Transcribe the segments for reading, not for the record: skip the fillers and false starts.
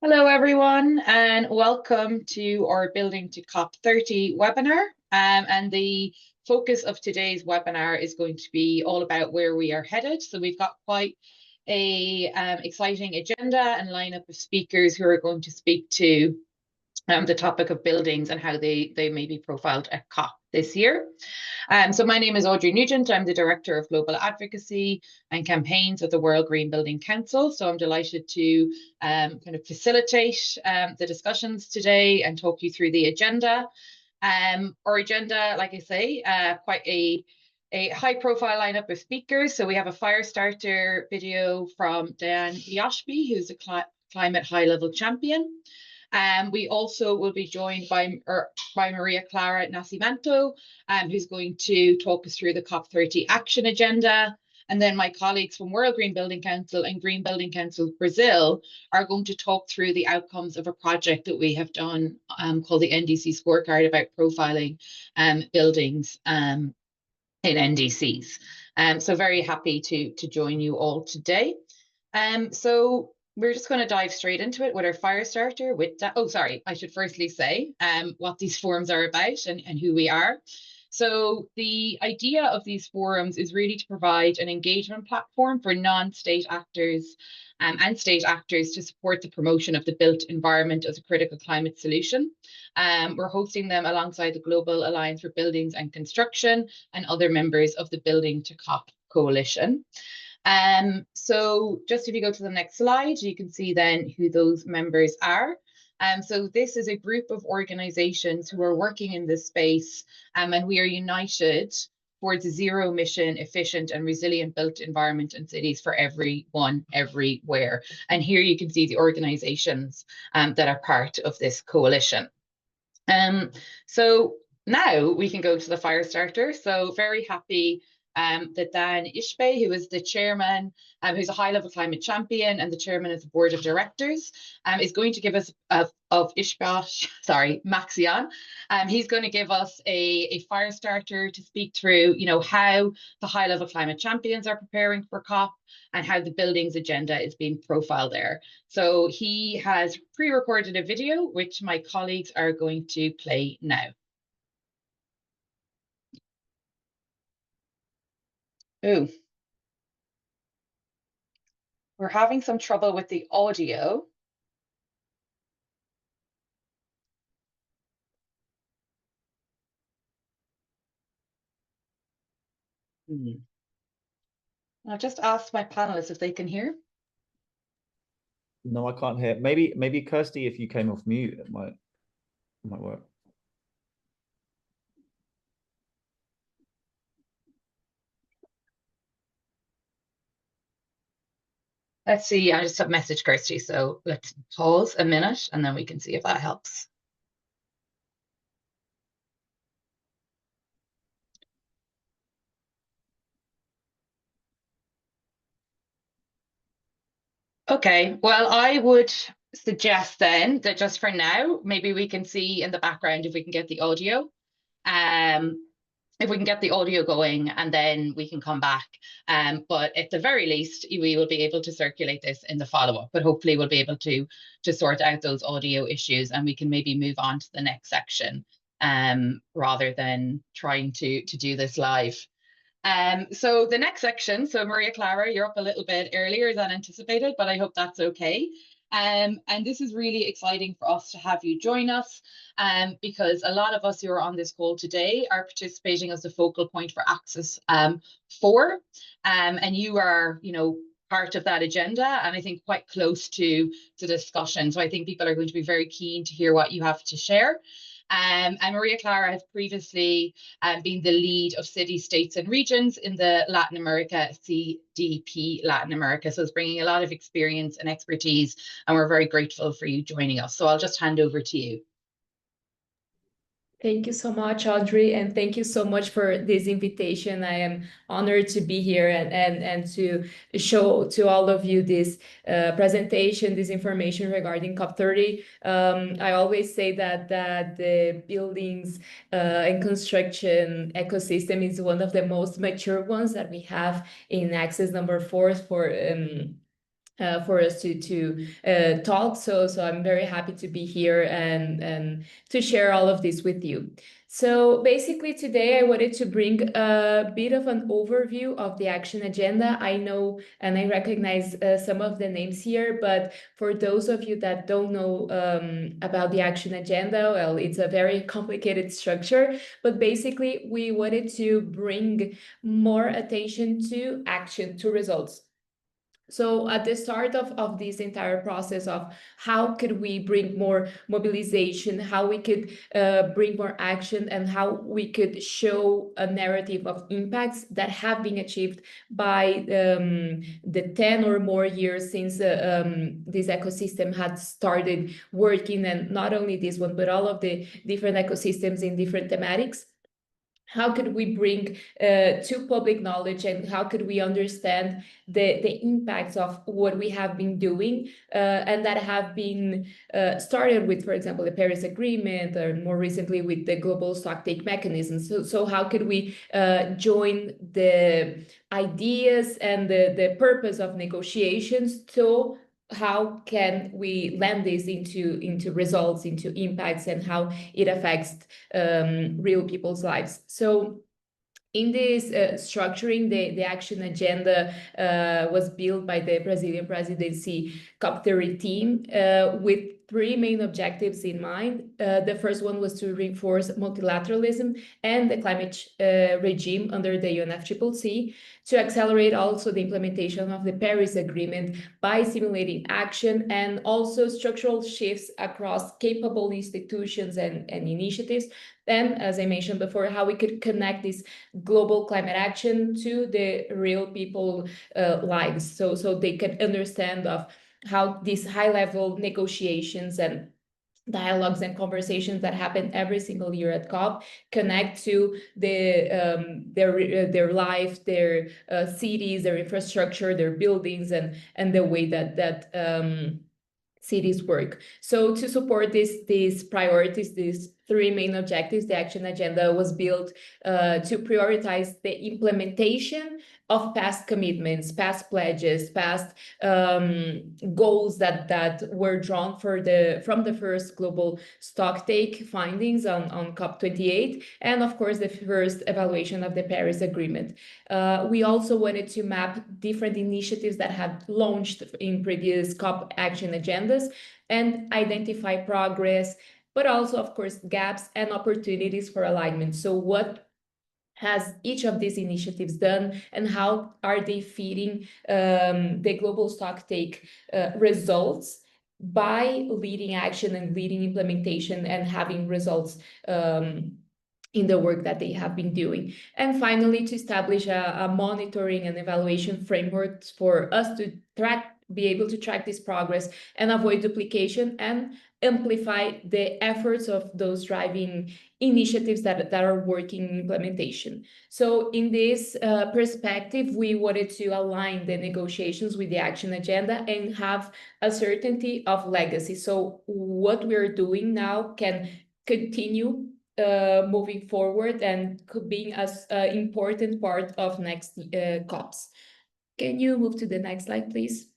Hello, everyone, and welcome to our Building to COP30 webinar. And the focus of today's webinar is going to be all about where we are headed. So we've got quite a exciting agenda and lineup of speakers who are going to speak to the topic of buildings and how they may be profiled at COP this year. So my name is Audrey Nugent. I'm the Director of Global Advocacy and Campaigns at the World Green Building Council. So I'm delighted to kind of facilitate the discussions today and talk you through the agenda. Our agenda, like I say, quite a high profile lineup of speakers. So we have a fire starter video from Diane Yoshby, who's a climate high level champion. We also will be joined by Maria Clara Nascimento, who's going to talk us through the COP30 action agenda. And then my colleagues from World Green Building Council and Green Building Council Brazil are going to talk through the outcomes of a project that we have done called the NDC Scorecard about profiling buildings in NDCs. So very happy to join you all today. So we're just going to dive straight into it with our fire starter with I should firstly say what these forums are about and who we are. So the idea of these forums is really to provide an engagement platform for non-state actors and state actors to support the promotion of the built environment as a critical climate solution. We're hosting them alongside the Global Alliance for Buildings and Construction and other members of the Building to COP coalition. So just if you go to the next slide, you can see then who those members are. So this is a group of organizations who are working in this space, and we are united towards a zero emission, efficient and resilient built environment and cities for everyone, everywhere. And here you can see the organizations that are part of this coalition. So now we can go to the fire starter. So very happy that Dan Ishbay, who is the chairman, who's a high-level climate champion and the chairman of the board of directors, is going to give us Maxion. He's going to give us a fire starter to speak through, how the high-level climate champions are preparing for COP and how the buildings agenda is being profiled there. So he has pre-recorded a video, which my colleagues are going to play now. Oh, we're having some trouble with the audio. I'll just ask my panelists if they can hear. No, I can't hear. Maybe Kirsty, if you came off mute, it might work. Let's see, I just have messaged Kirsty, so let's pause a minute and then we can see if that helps. Okay, well, I would suggest then that just for now, maybe we can see in the background if we can get the audio. If we can get the audio going and then we can come back. But at the very least, we will be able to circulate this in the follow-up, but hopefully we'll be able to sort out those audio issues and we can maybe move on to the next section rather than trying to do this live. So the next section, so Maria Clara, you're up a little bit earlier than anticipated, but I hope that's okay. And this is really exciting for us to have you join us because a lot of us who are on this call today are participating as the focal point for Axis 4. And you are, part of that agenda and I think quite close to the discussion. So I think people are going to be very keen to hear what you have to share. And Maria Clara has previously been the lead of cities, states and regions in the Latin America CDP Latin America. So it's bringing a lot of experience and expertise and we're very grateful for you joining us. So I'll just hand over to you. Thank you so much, Audrey, and thank you so much for this invitation. I am honored to be here and to show to all of you this presentation, this information regarding COP30. I always say that the buildings and construction ecosystem is one of the most mature ones that we have in Axis number 4 for for us to talk. So I'm very happy to be here and to share all of this with you. So basically today I wanted to bring a bit of an overview of the action agenda. I know and I recognize some of the names here, but for those of you that don't know about the action agenda, well, it's a very complicated structure, but basically we wanted to bring more attention to action, to results. So at the start of this entire process of how could we bring more mobilization, how we could bring more action, and how we could show a narrative of impacts that have been achieved by the 10 or more years since this ecosystem had started working, and not only this one, but all of the different ecosystems in different thematics. How could we bring to public knowledge, and how could we understand the impacts of what we have been doing and that have been started with, for example, the Paris Agreement, or more recently with the global stocktake mechanism. So how could we join the ideas and the purpose of negotiations to how can we land this into results, into impacts, and how it affects real people's lives. So in this structuring, the action agenda was built by the Brazilian presidency COP30 team with 3 main objectives in mind. The first one was to reinforce multilateralism and the climate regime under the UNFCCC, to accelerate also the implementation of the Paris Agreement by stimulating action and also structural shifts across capable institutions and initiatives. And as I mentioned before, how we could connect this global climate action to the real people lives, so they could understand of how these high-level negotiations and dialogues and conversations that happen every single year at COP connect to their life, their cities, their infrastructure, their buildings, and the way that cities work. So to support these priorities, these 3 main objectives, the action agenda was built to prioritize the implementation of past commitments, past pledges, past goals that were drawn from the first global stocktake findings on COP28, and of course the first evaluation of the Paris Agreement. We also wanted to map different initiatives that have launched in previous COP action agendas and identify progress, but also, of course, gaps and opportunities for alignment. So what has each of these initiatives done, and how are they feeding the global stocktake results by leading action and leading implementation and having results in the work that they have been doing. And finally, to establish a monitoring and evaluation framework for us to be able to track this progress and avoid duplication and amplify the efforts of those driving initiatives that are working in implementation. So in this perspective, we wanted to align the negotiations with the action agenda and have a certainty of legacy. So what we're doing now can continue moving forward and could be as an important part of next COPs. Can you move to the next slide, please?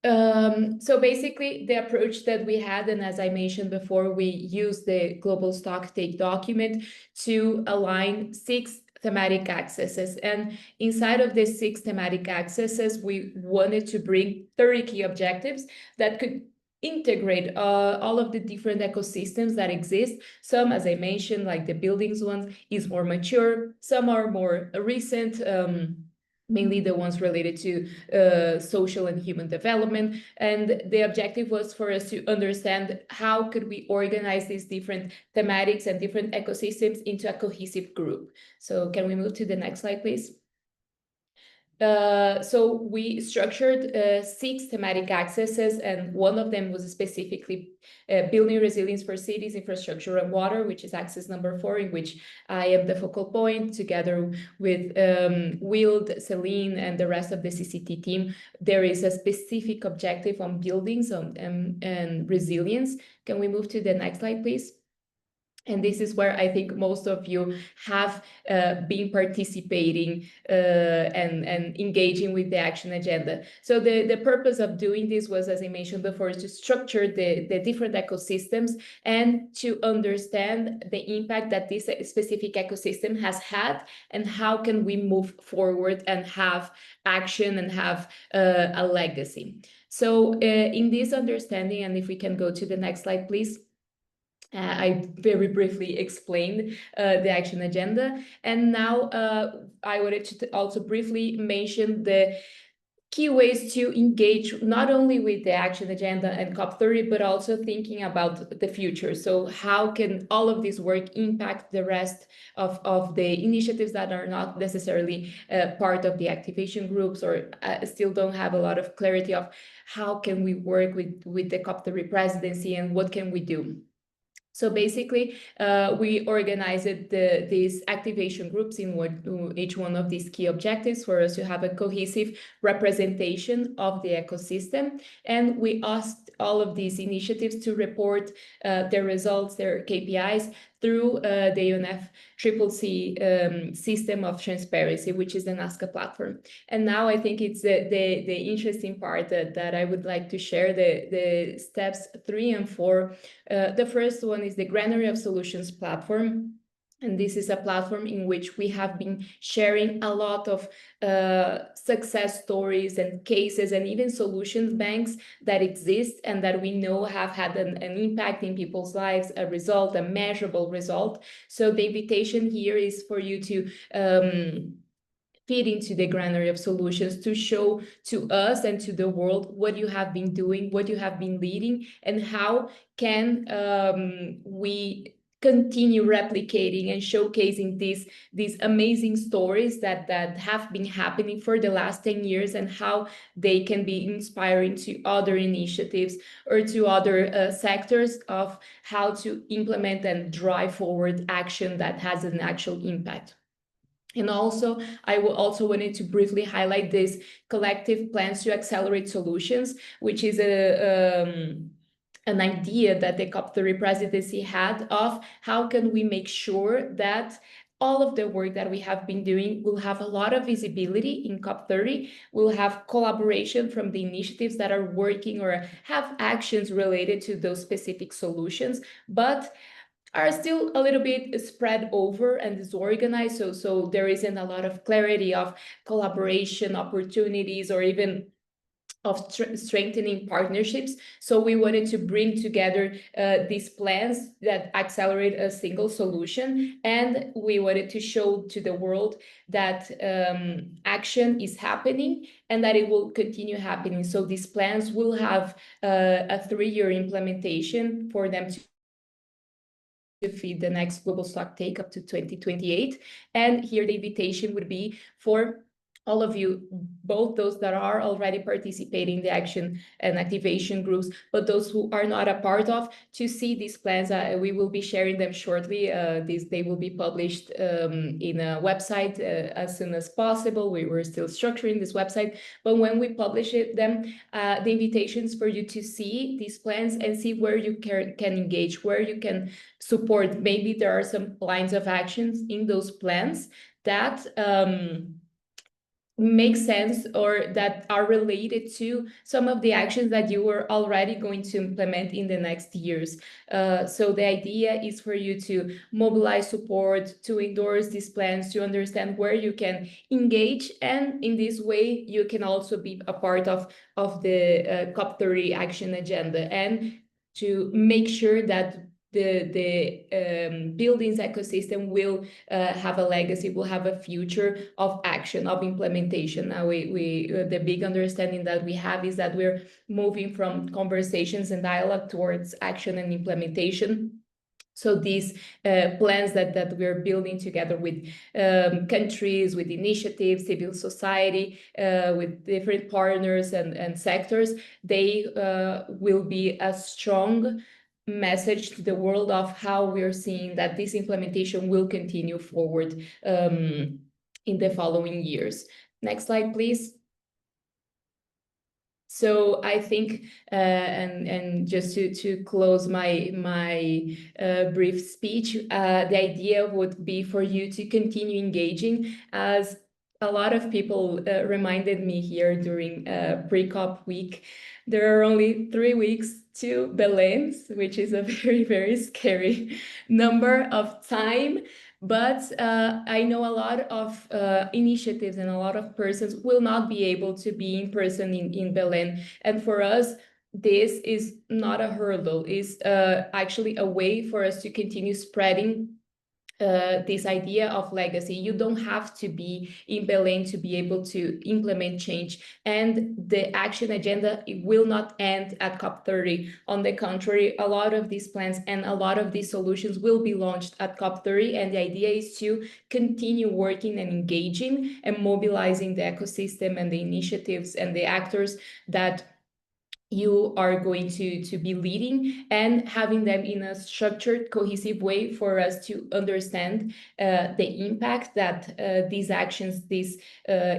So basically the approach that we had, and as I mentioned before, we used the global stocktake document to align 6 thematic accesses, and inside of these 6 thematic accesses we wanted to bring 30 key objectives that could integrate all of the different ecosystems that exist. Some, as I mentioned, like the buildings ones, is more mature, some are more recent, mainly the ones related to social and human development. And the objective was for us to understand how could we organize these different thematics and different ecosystems into a cohesive group. So can we move to the next slide, please? So we structured 6 thematic accesses, and one of them was specifically building resilience for cities, infrastructure, and water, which is axis number 4, in which I am the focal point together with Wild, Celine, and the rest of the CCT team. There is a specific objective on buildings and resilience. Can we move to the next slide, please? And this is where I think most of you have been participating and engaging with the action agenda. So the purpose of doing this was, as I mentioned before, to structure the different ecosystems and to understand the impact that this specific ecosystem has had, and how can we move forward and have action and have a legacy. So in this understanding, and if we can go to the next slide, please. I very briefly explained the action agenda, and now I wanted to also briefly mention the key ways to engage not only with the action agenda and COP30, but also thinking about the future. So how can all of this work impact the rest of the initiatives that are not necessarily part of the activation groups, or still don't have a lot of clarity of how can we work with the COP30 presidency and what can we do? So basically, we organized these activation groups in each one of these key objectives for us to have a cohesive representation of the ecosystem. And we asked all of these initiatives to report their results, their KPIs, through the UNFCCC system of transparency, which is the Nazca platform. And now I think it's the interesting part that I would like to share, the steps 3 and 4. The first one is the Granary of Solutions platform. And this is a platform in which we have been sharing a lot of success stories and cases and even solutions banks that exist and that we know have had an impact in people's lives, a result, a measurable result. So the invitation here is for you to feed into the Granary of Solutions to show to us and to the world what you have been doing, what you have been leading, and how can we continue replicating and showcasing these amazing stories that have been happening for the last 10 years, and how they can be inspiring to other initiatives or to other sectors of how to implement and drive forward action that has an actual impact. And also, I will also wanted to briefly highlight this collective plans to accelerate solutions, which is an idea that the COP30 presidency had of how can we make sure that all of the work that we have been doing will have a lot of visibility in COP30. We'll have collaboration from the initiatives that are working or have actions related to those specific solutions, but are still a little bit spread over and disorganized. So there isn't a lot of clarity of collaboration opportunities or even of strengthening partnerships. So we wanted to bring together these plans that accelerate a single solution. And we wanted to show to the world that action is happening and that it will continue happening. So these plans will have a 3-year implementation for them to feed the next global stock take up to 2028. And here the invitation would be for all of you, both those that are already participating in the action and activation groups, but those who are not a part of, to see these plans. We will be sharing them shortly. They will be published in a website as soon as possible. We're still structuring this website, but when we publish them, the invitations for you to see these plans and see where you can engage, where you can support. Maybe there are some lines of actions in those plans that make sense or that are related to some of the actions that you were already going to implement in the next years. So the idea is for you to mobilize support, to endorse these plans, to understand where you can engage, and in this way you can also be a part of the COP30 action agenda, and to make sure that the buildings ecosystem will have a legacy, will have a future of action, of implementation. Now the big understanding that we have is that we're moving from conversations and dialogue towards action and implementation. So these plans that we're building together with countries, with initiatives, civil society, with different partners and sectors, they will be a strong message to the world of how we're seeing that this implementation will continue forward in the following years. Next slide, please. So I think, and just to close my brief speech, the idea would be for you to continue engaging, as a lot of people reminded me here during pre-COP week. There are only 3 weeks to Belém, which is a very, very scary number of time. But I know a lot of initiatives and a lot of persons will not be able to be in person in Belém. And for us, this is not a hurdle. It's actually a way for us to continue spreading this idea of legacy. You don't have to be in Belém to be able to implement change. And the action agenda, it will not end at COP30. On the contrary, a lot of these plans and a lot of these solutions will be launched at COP30. And the idea is to continue working and engaging and mobilizing the ecosystem and the initiatives and the actors that you are going to be leading, and having them in a structured, cohesive way for us to understand the impact that these actions, this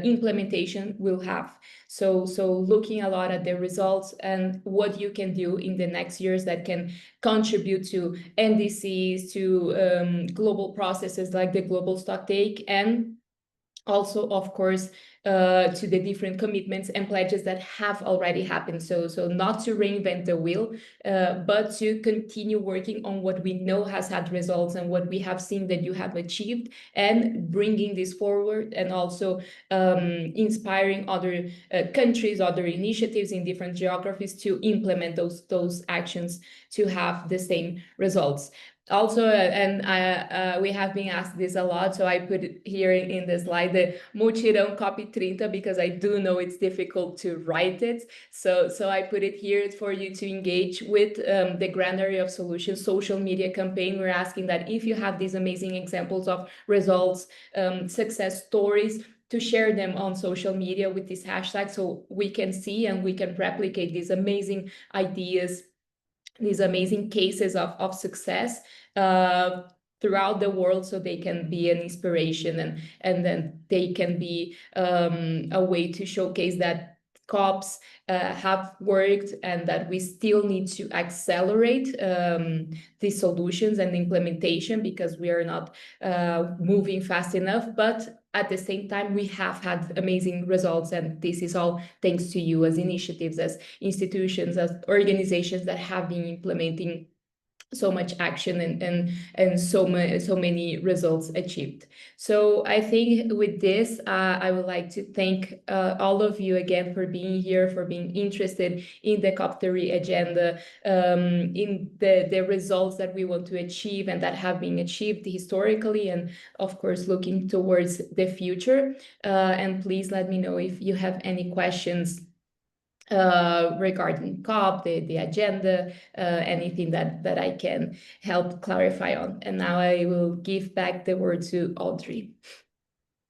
implementation will have. So looking a lot at the results and what you can do in the next years that can contribute to NDCs, to global processes like the global stocktake, and also, of course, to the different commitments and pledges that have already happened. So not to reinvent the wheel, but to continue working on what we know has had results and what we have seen that you have achieved, and bringing this forward, and also inspiring other countries, other initiatives in different geographies to implement those actions to have the same results. Also, and we have been asked this a lot, so I put it here in the slide, the Mutirão COP30, because I do know it's difficult to write it. So I put it here for you to engage with the Granary of Solutions social media campaign. We're asking that if you have these amazing examples of results, success stories, to share them on social media with this hashtag, so we can see and we can replicate these amazing ideas, these amazing cases of success throughout the world, so they can be an inspiration, and then they can be a way to showcase that COPs have worked, and that we still need to accelerate the solutions and implementation, because we are not moving fast enough. But at the same time, we have had amazing results, and this is all thanks to you as initiatives, as institutions, as organizations that have been implementing so much action and so many results achieved. So I think with this, I would like to thank all of you again for being here, for being interested in the COP30 agenda, in the results that we want to achieve and that have been achieved historically, and of course looking towards the future. And please let me know if you have any questions regarding COP, the agenda, anything that I can help clarify on. And now I will give back the word to Audrey.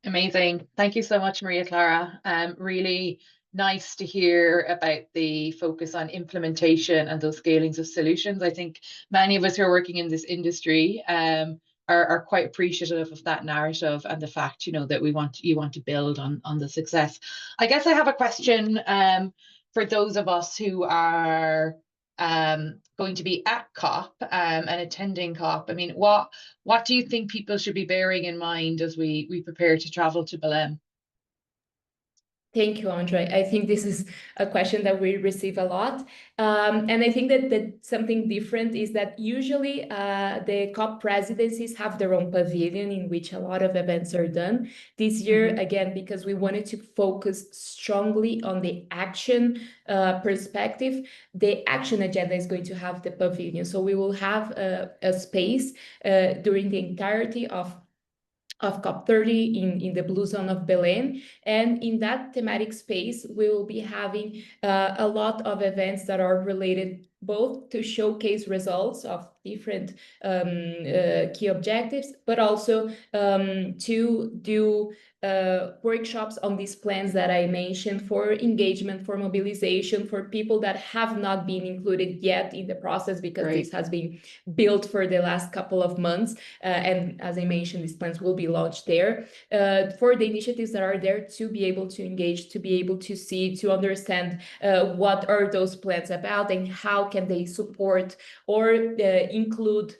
Amazing. Thank you so much, Maria Clara. Really nice to hear about the focus on implementation and those scalings of solutions. I think many of us who are working in this industry are quite appreciative of that narrative, and the fact, you know, that you want to build on the success. I guess I have a question for those of us who are going to be at COP and attending COP. I mean, what do you think people should be bearing in mind as we prepare to travel to Belém? Thank you, Andre. I think this is a question that we receive a lot. And I think that something different is that usually the COP presidencies have their own pavilion in which a lot of events are done. This year, again, because we wanted to focus strongly on the action perspective, the action agenda is going to have the pavilion. So we will have a space during the entirety of COP30 in the Blue Zone of Belém. And in that thematic space, we will be having a lot of events that are related both to showcase results of different key objectives, but also to do workshops on these plans that I mentioned for engagement, for mobilization, for people that have not been included yet in the process, because this has been built for the last couple of months. And as I mentioned, these plans will be launched there for the initiatives that are there to be able to engage, to be able to see, to understand what are those plans about and how can they support or include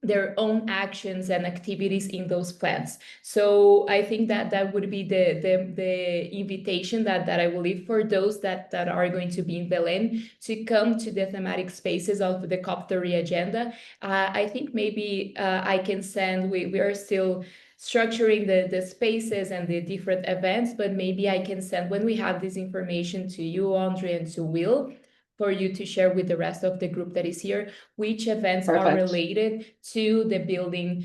their own actions and activities in those plans. So I think that that would be the invitation that I will leave for those that are going to be in Belém, to come to the thematic spaces of the COP30 agenda. I think maybe I can send, we are still structuring the spaces and the different events, but maybe I can send, when we have this information, to you, Andre, and to Will, for you to share with the rest of the group that is here, which events are related to the building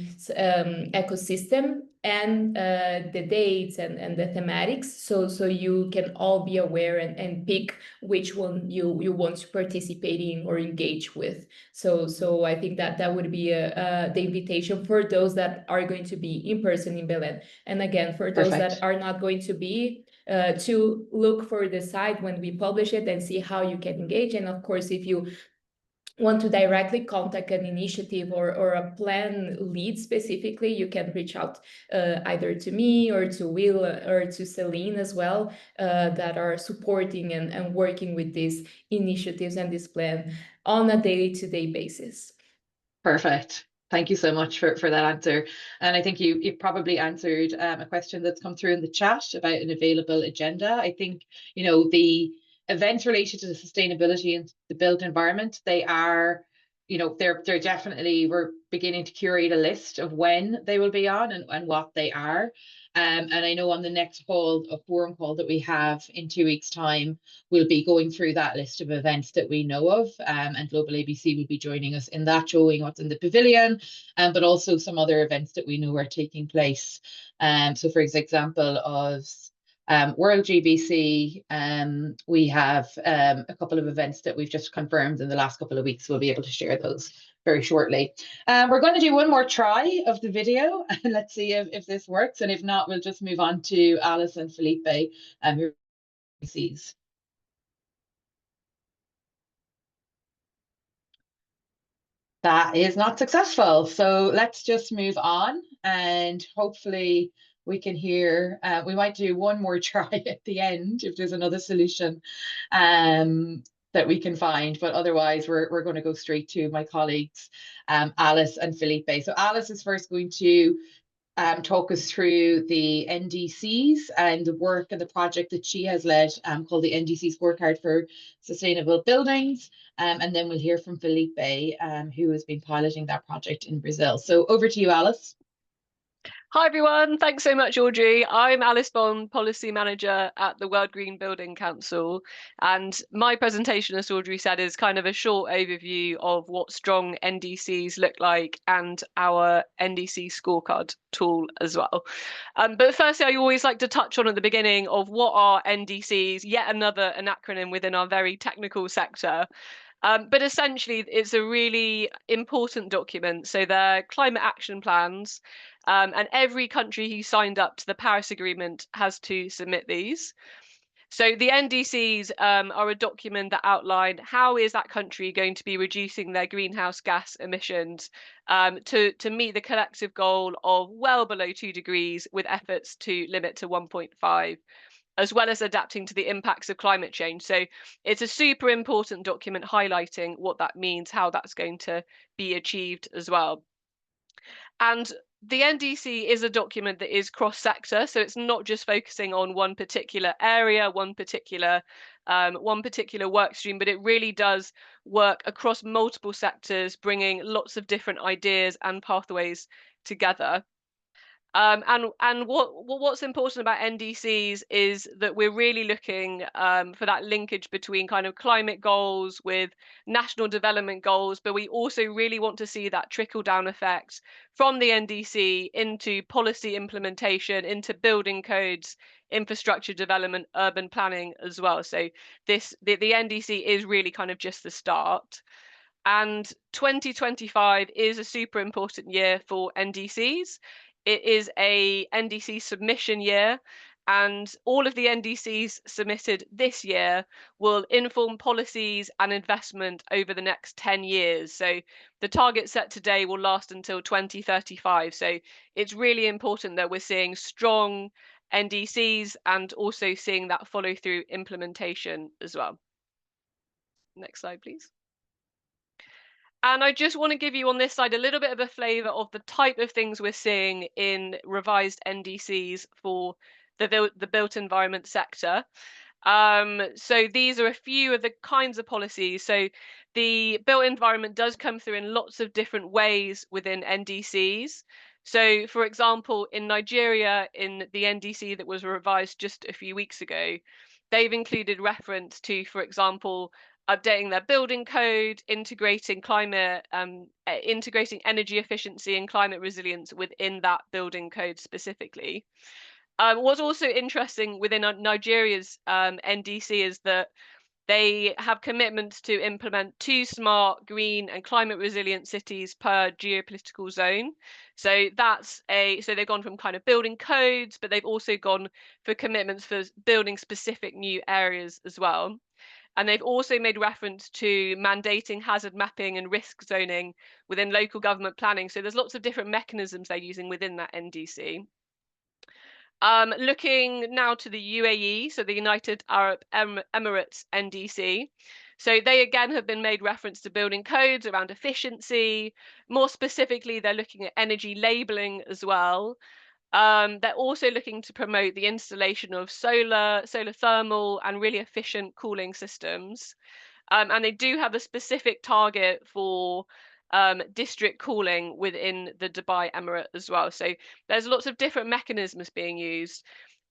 ecosystem, and the dates and the thematics, so you can all be aware and pick which one you want to participate in or engage with. So I think that would be the invitation for those that are going to be in person in Belém. And again, for those that are not going to be, to look for the site when we publish it and see how you can engage. And of course, if you want to directly contact an initiative or a plan lead specifically, you can reach out either to me or to Will or to Celine as well, that are supporting and working with these initiatives and this plan on a day-to-day basis. Perfect. Thank you so much for that answer. And I think you probably answered a question that's come through in the chat about an available agenda. I think, you know, the events related to the sustainability and the built environment, they are, you know, they're definitely, we're beginning to curate a list of when they will be on and what they are. And I know on the next call, a forum call that we have in 2 weeks' time, we'll be going through that list of events that we know of, and Global ABC will be joining us in that, showing what's in the pavilion, but also some other events that we know are taking place. So for example, of World GBC, we have a couple of events that we've just confirmed in the last couple of weeks. We'll be able to share those very shortly. We're going to do one more try of the video, and let's see if this works. And if not, we'll just move on to Alice and Felipe, who sees. That is not successful. So let's just move on, and hopefully we can hear, we might do one more try at the end if there's another solution that we can find, but otherwise we're going to go straight to my colleagues, Alice and Felipe. So Alice is first going to talk us through the NDCs and the work and the project that she has led, called the NDC Scorecard for Sustainable Buildings. And then we'll hear from Felipe, who has been piloting that project in Brazil. So over to you, Alice. Hi everyone, thanks so much, Audrey. I'm Alice Bond, Policy Manager at the World Green Building Council. And my presentation, as Audrey said, is kind of a short overview of what strong NDCs look like and our NDC scorecard tool as well. But firstly, I always like to touch on at the beginning of what are NDCs, yet an acronym within our very technical sector. But essentially, it's a really important document. So they're climate action plans, and every country who signed up to the Paris Agreement has to submit these. So the NDCs are a document that outline how is that country going to be reducing their greenhouse gas emissions to meet the collective goal of well below 2 degrees, with efforts to limit to 1.5. as well as adapting to the impacts of climate change. So it's a super important document highlighting what that means, how that's going to be achieved as well. And the NDC is a document that is cross-sector, so it's not just focusing on one particular area, one particular work stream, but it really does work across multiple sectors, bringing lots of different ideas and pathways together. And what's important about NDCs is that we're really looking for that linkage between kind of climate goals with national development goals, but we also really want to see that trickle down effect from the NDC into policy implementation, into building codes, infrastructure development, urban planning as well. So the NDC is really kind of just the start. And 2025 is a super important year for NDCs. It is a NDC submission year, and all of the NDCs submitted this year will inform policies and investment over the next 10 years. So the target set today will last until 2035. So it's really important that we're seeing strong NDCs and also seeing that follow through implementation as well. Next slide, please. And I just want to give you on this side a little bit of a flavour of the type of things we're seeing in revised NDCs for the built environment sector. So these are a few of the kinds of policies. So the built environment does come through in lots of different ways within NDCs. So, for example, in Nigeria, in the NDC that was revised just a few weeks ago, they've included reference to, for example, updating their building code, integrating integrating energy efficiency and climate resilience within that building code specifically. What's also interesting within Nigeria's NDC is that they have commitments to implement 2 smart, green, and climate resilient cities per geopolitical zone. So so they've gone from kind of building codes, but they've also gone for commitments for building specific new areas as well. And they've also made reference to mandating hazard mapping and risk zoning within local government planning. So there's lots of different mechanisms they're using within that NDC. Looking now to the UAE, so the United Arab Emirates NDC. So they again have been made reference to building codes around efficiency. More specifically, they're looking at energy labeling as well. They're also looking to promote the installation of solar thermal and really efficient cooling systems. And they do have a specific target for district cooling within the Dubai Emirate as well. So there's lots of different mechanisms being used.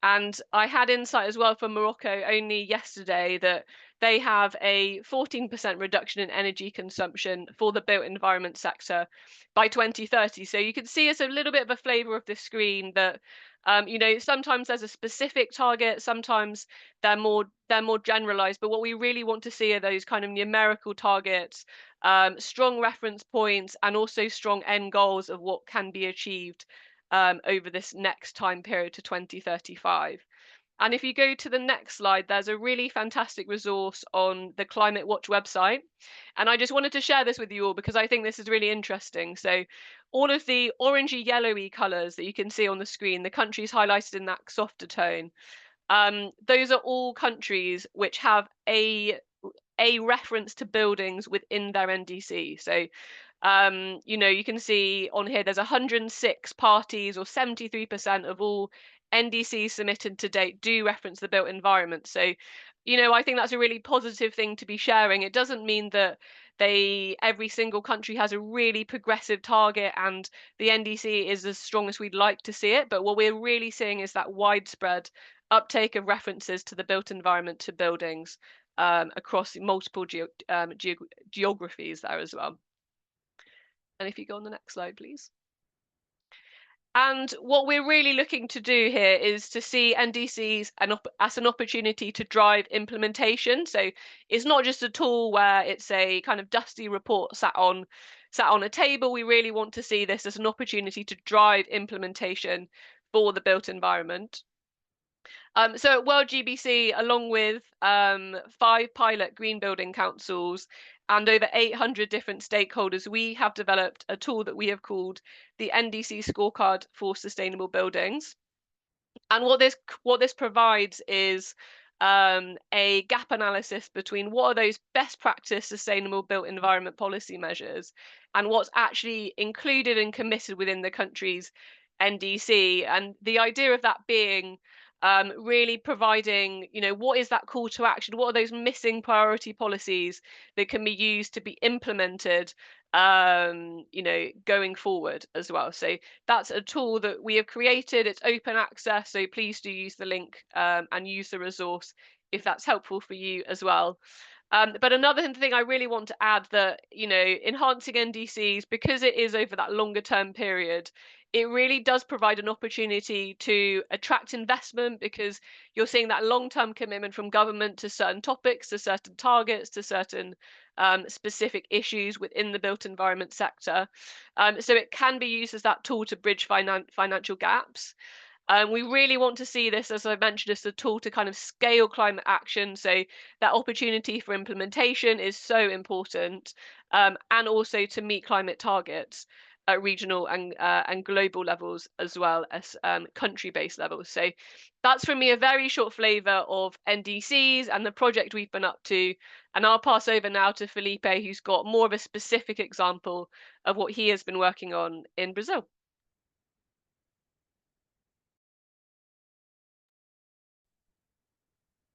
And I had insight as well from Morocco only yesterday that they have a 14% reduction in energy consumption for the built environment sector by 2030. So you can see it's a little bit of a flavour of the screen that, you know, sometimes there's a specific target, sometimes they're more generalised. But what we really want to see are those kind of numerical targets, strong reference points, and also strong end goals of what can be achieved over this next time period to 2035. And if you go to the next slide, there's a really fantastic resource on the Climate Watch website. And I just wanted to share this with you all because I think this is really interesting. So all of the orangey yellowy colours that you can see on the screen, the countries highlighted in that softer tone, those are all countries which have a reference to buildings within their NDC. So you know, you can see on here there's 106 parties, or 73% of all NDCs submitted to date do reference the built environment. So, you know, I think that's a really positive thing to be sharing. It doesn't mean that every single country has a really progressive target and the NDC is as strong as we'd like to see it. But what we're really seeing is that widespread uptake of references to the built environment to buildings across multiple geographies there as well. And if you go on the next slide, please. And what we're really looking to do here is to see NDCs as an opportunity to drive implementation. So it's not just a tool where it's a kind of dusty report sat on a table. We really want to see this as an opportunity to drive implementation for the built environment. So at World GBC, along with 5 pilot green building councils and over 800 different stakeholders, we have developed a tool that we have called the NDC Scorecard for Sustainable Buildings. And what this provides is a gap analysis between what are those best practice sustainable built environment policy measures and what's actually included and committed within the country's NDC. And the idea of that being really providing, you know, what is that call to action? What are those missing priority policies that can be used to be implemented, you know, going forward as well? So that's a tool that we have created. It's open access, so please do use the link and use the resource if that's helpful for you as well. But another thing I really want to add that, enhancing NDCs, because it is over that longer term period, it really does provide an opportunity to attract investment, because you're seeing that long-term commitment from government to certain topics, to certain targets, to certain specific issues within the built environment sector. So it can be used as that tool to bridge financial gaps. We really want to see this, as I mentioned, as a tool to kind of scale climate action. So that opportunity for implementation is so important, and also to meet climate targets at regional and global levels, as well as country-based levels. So that's, for me, a very short flavour of NDCs and the project we've been up to. And I'll pass over now to Felipe, who's got more of a specific example of what he has been working on in Brazil.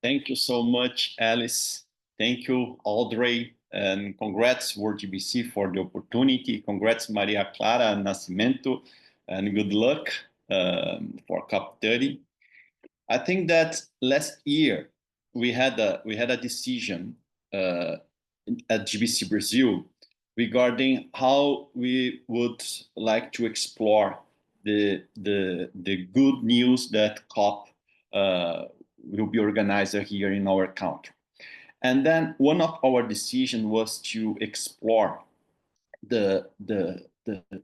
Thank you so much, Alice. Thank you, Audrey, and congrats WorldGBC for the opportunity. Congrats, Maria Clara Nascimento, and good luck for COP30. I think that last year we had a decision at GBC Brazil regarding how we would like to explore the good news that COP will be organized here in our country. And then one of our decisions was to explore the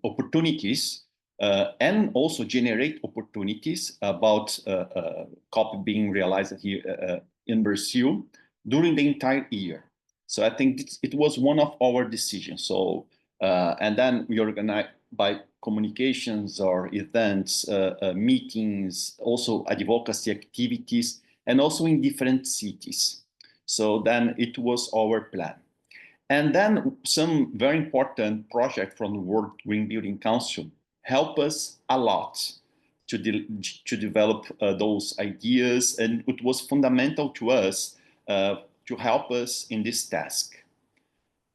opportunities and also generate opportunities about COP being realized here in Brazil during the entire year. So I think it was one of our decisions. So and then we organized by communications or events, meetings, also advocacy activities, and also in different cities. So then it was our plan. And then some very important project from the World Green Building Council help us a lot to develop those ideas, and it was fundamental to us to help us in this task.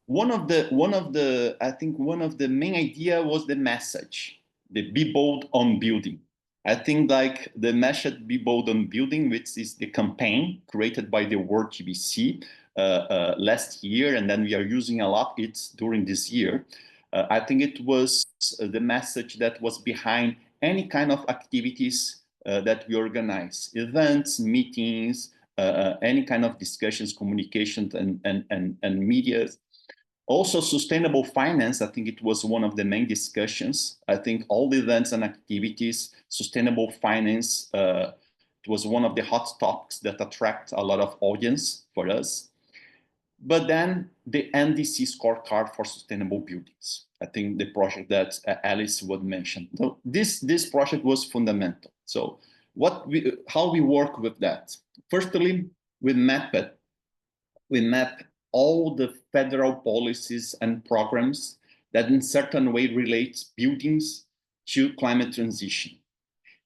I think one of the main idea was the message, the Be Bold on Building. I think like the message Be Bold on Building, which is the campaign created by the WorldGBC last year, and then we are using a lot it during this year. I think it was the message that was behind any kind of activities that we organize, events, meetings, any kind of discussions, communications, and media. Also, sustainable finance, I think it was one of the main discussions. I think all the events and activities, sustainable finance, it was one of the hot topics that attract a lot of audience for us. But then the NDC scorecard for sustainable buildings, I think the project that Alice would mention. So this project was fundamental. So how we work with that? Firstly, we map all the federal policies and programs that in certain way relate buildings to climate transition.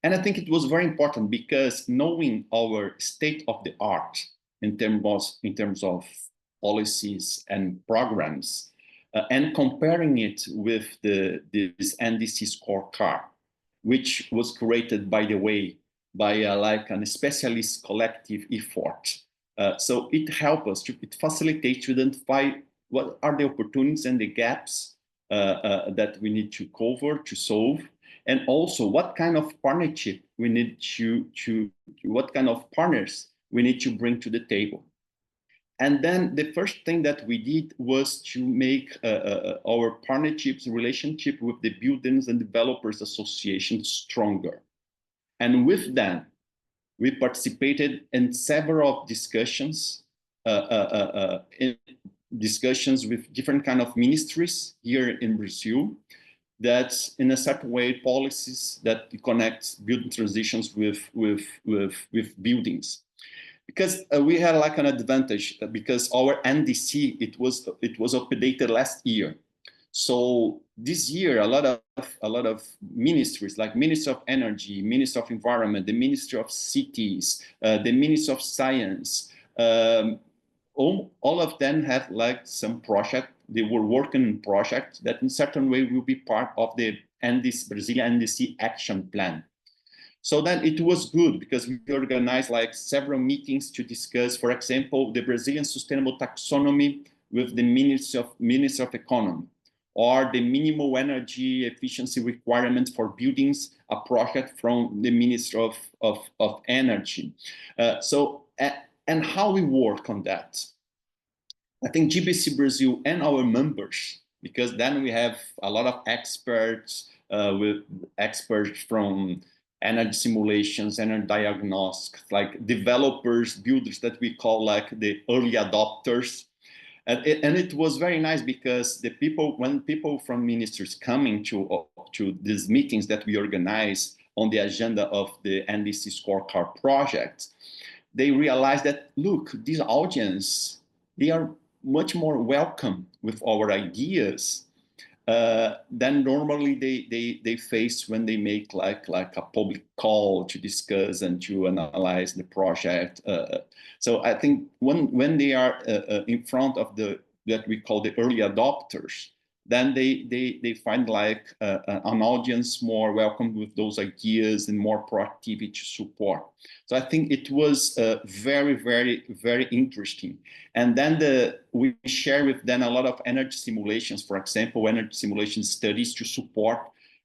And I think it was very important because knowing our state of the art in terms of policies and programs, and comparing it with this NDC scorecard, which was created, by the way, by like a specialist collective effort. So it helps us, it facilitates to identify what are the opportunities and the gaps that we need to cover, to solve, and also what kind of partnership we need what kind of partners we need to bring to the table. And then the first thing that we did was to make our partnerships relationship with the Buildings and Developers Association stronger. And with them, we participated in several discussions, with different kind of ministries here in Brazil, that in a certain way policies that connect building transitions with buildings. Because we had like an advantage because our NDC, it was updated last year. So this year, a lot of ministries, like Ministry of Energy, Ministry of Environment, the Ministry of Cities, the Ministry of Science, all of them have like some project. They were working on projects that in certain way will be part of the Brazilian NDC action plan. So then it was good because we organized like several meetings to discuss, for example, the Brazilian sustainable taxonomy with the Minister of Economy, or the minimal energy efficiency requirements for buildings, a project from the Minister of Energy. And how we work on that. I think GBC Brazil and our members, because then we have a lot of experts, with experts from energy simulations, energy diagnostics, like developers, builders that we call like the early adopters. And it was very nice because when people from ministers coming to these meetings that we organize on the agenda of the NDC Scorecard project, they realized that, look, this audience, they are much more welcome with our ideas than normally they face when they make like a public call to discuss and to analyze the project. So I think when they are in front of that we call the early adopters, then they find like an audience more welcome with those ideas and more proactivity to support. So I think it was very, very, very interesting. And then we share with them a lot of energy simulations, for example, energy simulation studies to support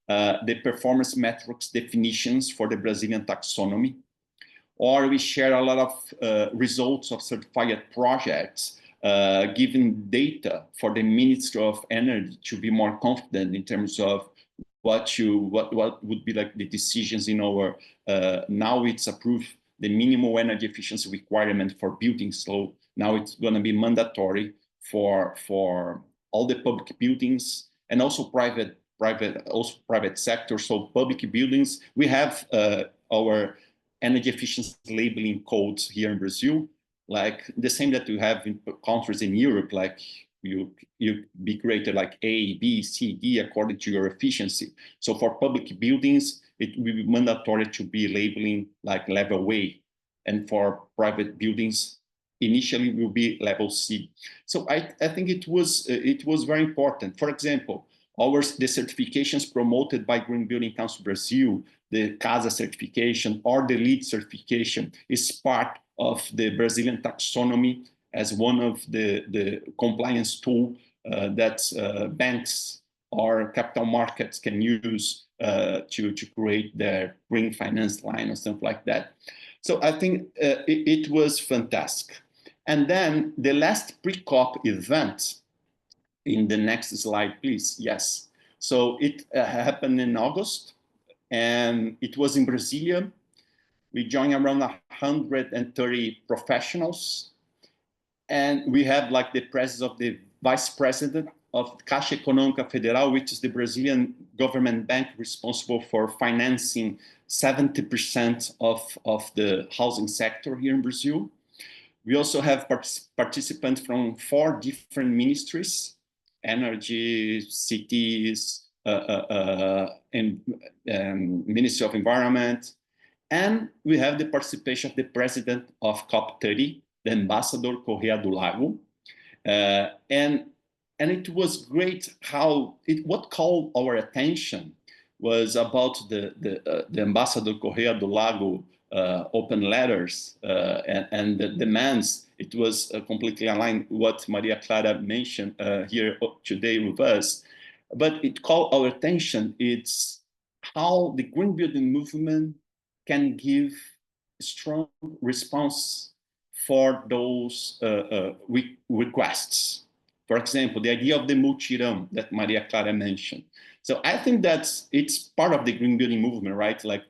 the performance metrics definitions for the Brazilian taxonomy. Or we share a lot of results of certified projects, giving data for the Ministry of Energy to be more confident in terms of what would be like the decisions in our, now it's approved the minimal energy efficiency requirement for buildings. So now it's going to be mandatory for all the public buildings and also private sector. So public buildings, we have our energy efficiency labeling codes here in Brazil, like the same that you have in countries in Europe, like you be graded like A, B, C, D according to your efficiency. So for public buildings, it will be mandatory to be labeling like level A, and for private buildings, initially will be level C. So I think it was very important. For example, the certifications promoted by Green Building Council Brazil, the CASA certification or the LEED certification, is part of the Brazilian taxonomy as one of the compliance tool that banks or capital markets can use to create their green finance line or something like that. So I think it was fantastic. And then the last pre-COP event, in the next slide, please. Yes. So it happened in August, and it was in Brasilia. We joined around 130 professionals, and we have like the presence of the vice president of Caixa Econômica Federal, which is the Brazilian government bank responsible for financing 70% of the housing sector here in Brazil. We also have participants from 4 different ministries: energy, cities, and Ministry of Environment. And we have the participation of the president of COP30, the Ambassador Correa do Lago. And it was great how what called our attention was about the Ambassador Correa do Lago open letters and the demands. It was completely aligned with what Maria Clara mentioned here today with us. But it called our attention. It's how the green building movement can give a strong response for those requests. For example, the idea of the multirão that Maria Clara mentioned. So I think that it's part of the green building movement, right? Like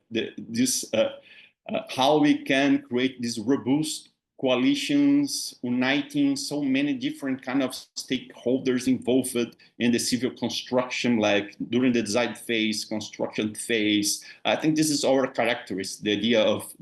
how we can create these robust coalitions, uniting so many different kind of stakeholders involved in the civil construction, like during the design phase, construction phase. I think this is our characteristic, the idea of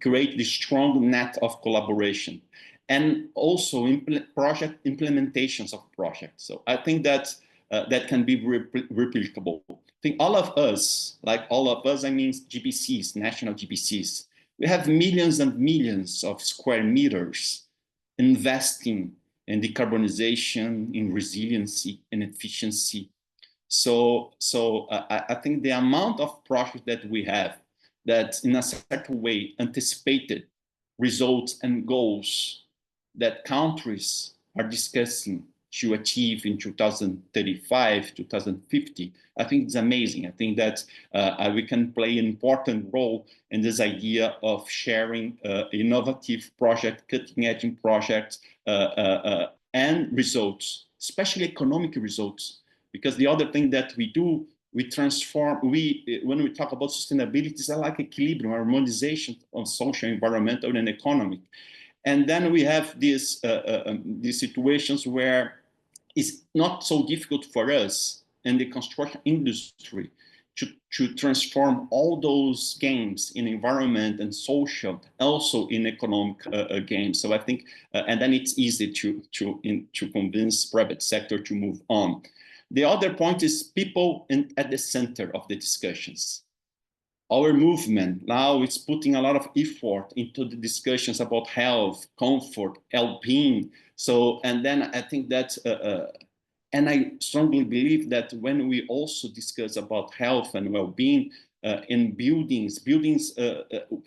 create this strong net of collaboration, and also project implementations of projects. So I think that that can be replicable. I think all of us, I mean GBCs, national GBCs, we have millions and millions of square meters investing in decarbonization, in resiliency, and efficiency. I think the amount of projects that we have that in a certain way anticipated results and goals that countries are discussing to achieve in 2035, 2050, I think it's amazing. I think that we can play an important role in this idea of sharing innovative projects, cutting-edge projects, and results, especially economic results. Because the other thing that we do, we transform, when we talk about sustainability, it's like equilibrium, harmonization of social, environmental, and economic. And then we have these situations where it's not so difficult for us in the construction industry to transform all those gains in environment and social, also in economic gains. So I think, and then it's easy to convince private sector to move on. The other point is people at the center of the discussions. Our movement now is putting a lot of effort into the discussions about health, comfort, well-being. So, and then I think that, and I strongly believe that when we also discuss about health and well-being in buildings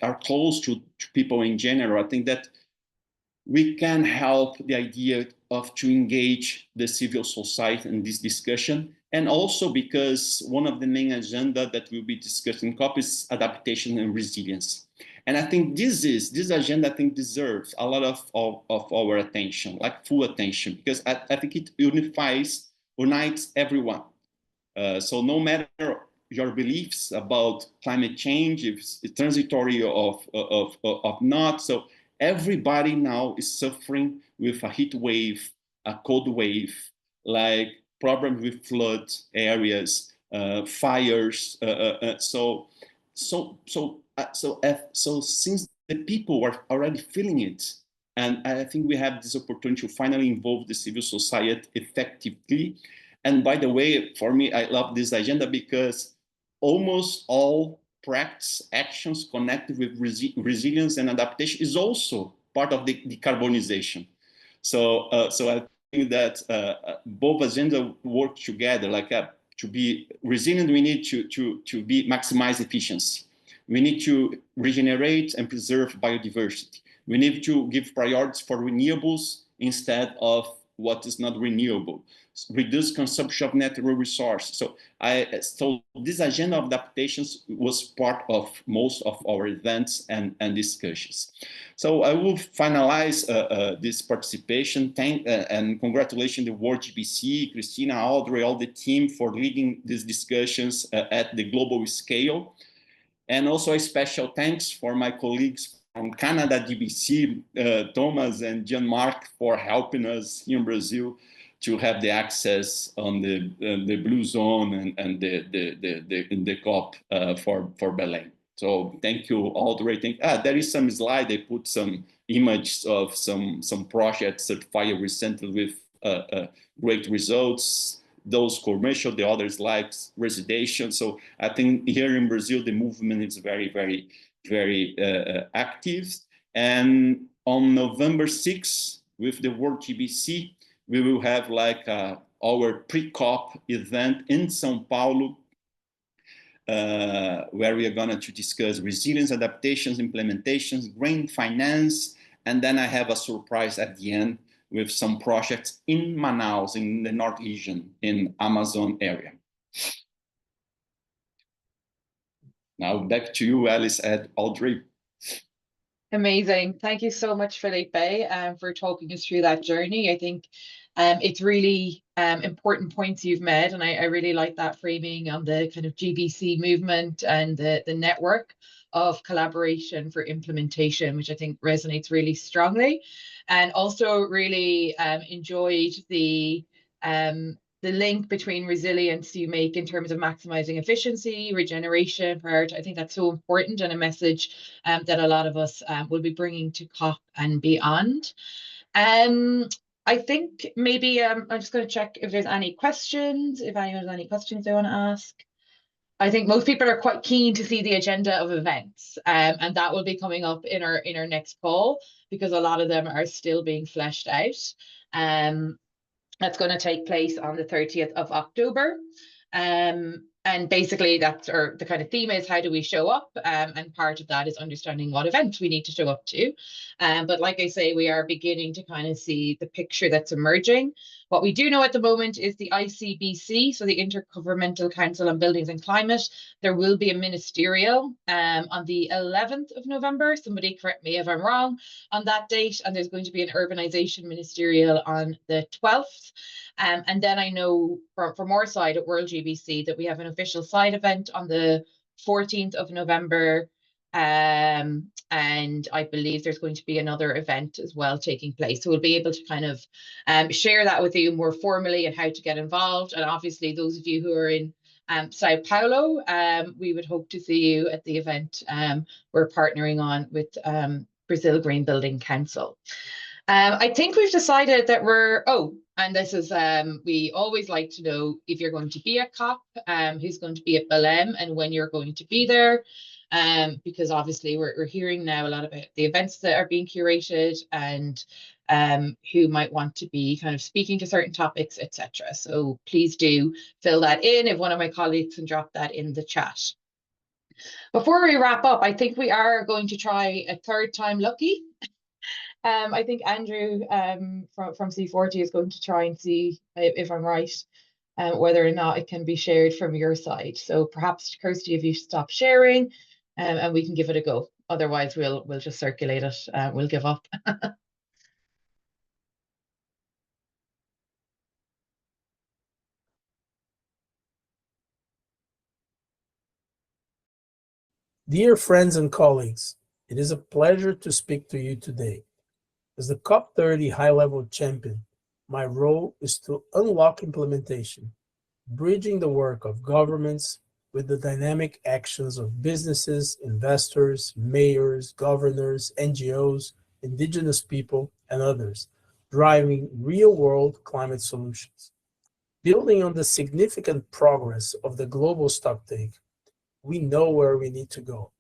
are close to people in general. I think that we can help the idea of to engage the civil society in this discussion. And also because one of the main agenda that we'll be discussing in COP is adaptation and resilience. And I think this agenda, I think, deserves a lot of our attention, like full attention, because I think it unites everyone. So no matter your beliefs about climate change, if it's transitory or not, so everybody now is suffering with a heat wave, a cold wave, like problems with flood areas, fires. So since the people are already feeling it, and I think we have this opportunity to finally involve the civil society effectively. And by the way, for me, I love this agenda because almost all practice actions connected with resilience and adaptation is also part of the decarbonization. So I think that both agendas work together. Like to be resilient, we need to be maximize efficiency. We need to regenerate and preserve biodiversity. We need to give priorities for renewables instead of what is not renewable. Reduce consumption of natural resources. So this agenda of adaptations was part of most of our events and discussions. So I will finalize this participation. And congratulations the World GBC, Christina, Audrey, all the team for leading these discussions at the global scale. And also a special thanks for my colleagues from Canada GBC, Thomas and Jean-Marc, for helping us here in Brazil to have the access on the blue zone and the COP for Belém. So thank you all. There is some slide. They put some images of some projects certified recently with great results. Those commercial, the others like residential. So I think here in Brazil, the movement is very, very, very active. And on November 6th, with the World GBC, we will have like our pre-COP event in São Paulo, where we are going to discuss resilience, adaptations, implementations, green finance, and then I have a surprise at the end with some projects in Manaus, in the North region, in Amazon area. Now back to you, Alice and Audrey. Amazing. Thank you so much, Felipe, for talking us through that journey. I think it's really important points you've made, and I really like that framing on the kind of GBC movement and the network of collaboration for implementation, which I think resonates really strongly. And also really enjoyed the link between resilience you make in terms of maximizing efficiency, regeneration, priority. I think that's so important and a message that a lot of us will be bringing to COP and beyond. I think maybe I'm just going to check if there's any questions, if anyone has any questions they want to ask. I think most people are quite keen to see the agenda of events, and that will be coming up in our next call because a lot of them are still being fleshed out. That's going to take place on the 30th of October. And basically that's, or the kind of theme is, how do we show up? And part of that is understanding what event we need to show up to. But like I say, we are beginning to kind of see the picture that's emerging. What we do know at the moment is the ICBC, so the Intergovernmental Council on Buildings and Climate, there will be a ministerial on the 11th of November. Somebody correct me if I'm wrong on that date. And there's going to be an urbanization ministerial on the 12th. And then I know from our side at World GBC that we have an official side event on the 14th of November. And I believe there's going to be another event as well taking place. So we'll be able to kind of share that with you more formally and how to get involved. And obviously those of you who are in Sao Paulo, we would hope to see you at the event we're partnering on with Brazil Green Building Council. I think we've decided that and this is, we always like to know if you're going to be at COP, who's going to be at Belém, and when you're going to be there. Because obviously we're hearing now a lot about the events that are being curated and who might want to be kind of speaking to certain topics, etc. So please do fill that in if one of my colleagues can drop that in the chat. Before we wrap up, I think we are going to try a third time lucky. I think Andrew from C40 is going to try and see if I'm right, whether or not it can be shared from your side. So perhaps, Kirsty, if you stop sharing, and we can give it a go. Otherwise, we'll just circulate it. We'll give up. Dear friends and colleagues, it is a pleasure to speak to you today. As the COP30 high-level champion, my role is to unlock implementation, bridging the work of governments with the dynamic actions of businesses, investors, mayors, governors, NGOs, indigenous people, and others, driving real-world climate solutions. Building on the significant progress of the global stocktake, we know where we need to go.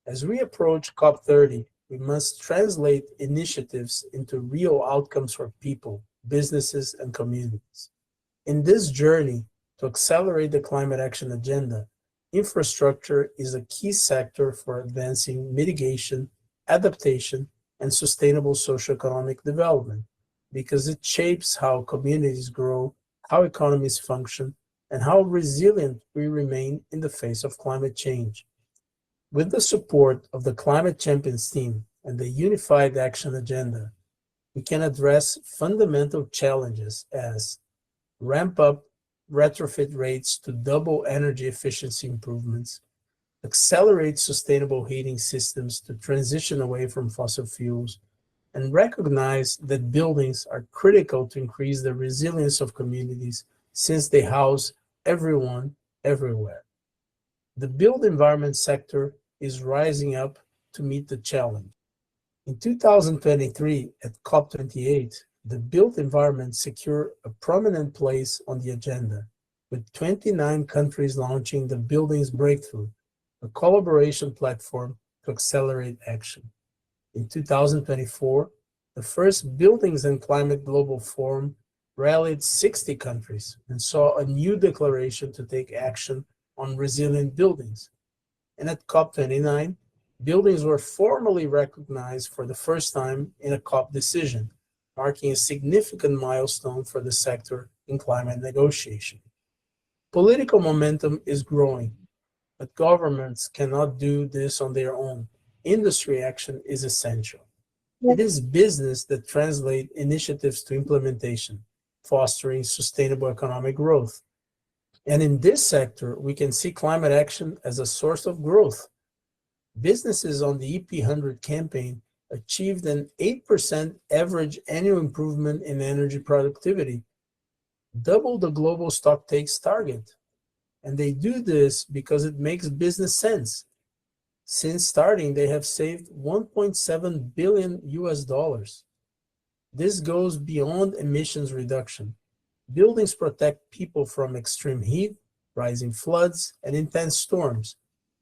As we approach COP30, we must translate initiatives into real outcomes for people, businesses, and communities. In this journey to accelerate the climate action agenda, infrastructure is a key sector for advancing mitigation, adaptation, and sustainable socioeconomic development, because it shapes how communities grow, how economies function, and how resilient we remain in the face of climate change. With the support of the Climate Champions team and the Unified Action Agenda, we can address fundamental challenges as ramp up retrofit rates to double energy efficiency improvements, accelerate sustainable heating systems to transition away from fossil fuels, and recognize that buildings are critical to increase the resilience of communities since they house everyone, everywhere. The built environment sector is rising up to meet the challenge. In 2023, at COP28, the built environment secured a prominent place on the agenda, with 29 countries launching the Buildings Breakthrough, a collaboration platform to accelerate action. In 2024, the first Buildings and Climate Global Forum rallied 60 countries and saw a new declaration to take action on resilient buildings. And at COP29, buildings were formally recognized for the first time in a COP decision, marking a significant milestone for the sector in climate negotiation. Political momentum is growing, but governments cannot do this on their own. Industry action is essential. It is business that translates initiatives to implementation, fostering sustainable economic growth. And in this sector, we can see climate action as a source of growth. Businesses on the EP100 campaign achieved an 8% average annual improvement in energy productivity, double the global stocktakes target. And they do this because it makes business sense. Since starting, they have saved $1.7 billion. This goes beyond emissions reduction. Buildings protect people from extreme heat, rising floods, and intense storms.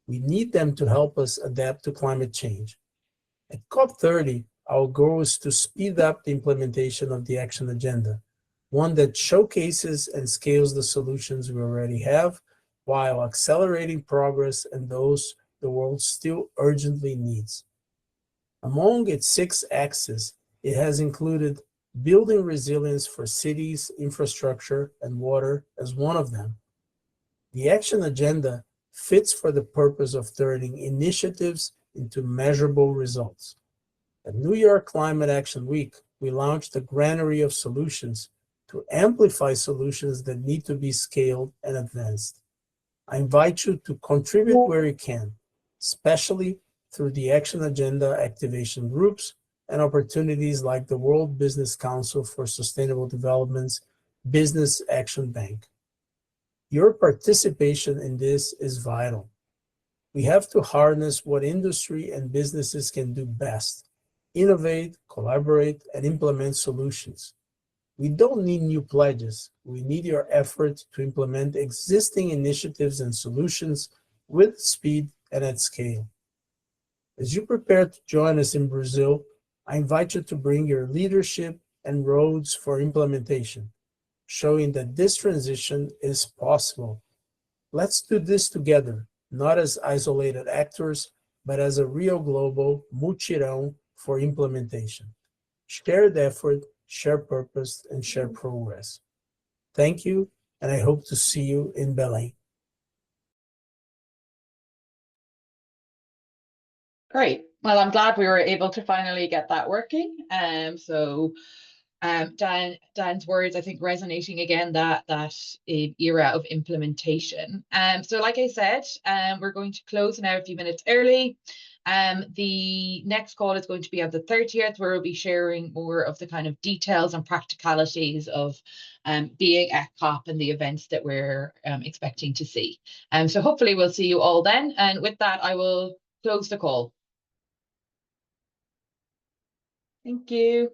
We need them to help us adapt to climate change. At COP30, our goal is to speed up the implementation of the action agenda, one that showcases and scales the solutions we already have while accelerating progress and those the world still urgently needs. Among its 6 axes, it has included building resilience for cities, infrastructure, and water as one of them. The action agenda fits for the purpose of turning initiatives into measurable results. At New York Climate Action Week, we launched a granary of solutions to amplify solutions that need to be scaled and advanced. I invite you to contribute where you can, especially through the Action Agenda activation groups and opportunities like the World Business Council for Sustainable Development's Business Action Bank. Your participation in this is vital. We have to harness what industry and businesses can do best: innovate, collaborate, and implement solutions. We don't need new pledges. We need your effort to implement existing initiatives and solutions with speed and at scale. As you prepare to join us in Brazil, I invite you to bring your leadership and roads for implementation, showing that this transition is possible. Let's do this together, not as isolated actors, but as a real global mutirão for implementation. Shared effort, shared purpose, and shared progress. Thank you, and I hope to see you in Belém. Great. Well, I'm glad we were able to finally get that working. Dan's words, I think, resonating again, that era of implementation. So like I said, we're going to close now a few minutes early. The next call is going to be on the 30th, where we'll be sharing more of the kind of details and practicalities of being at COP and the events that we're expecting to see. So hopefully we'll see you all then. And with that, I will close the call. Thank you.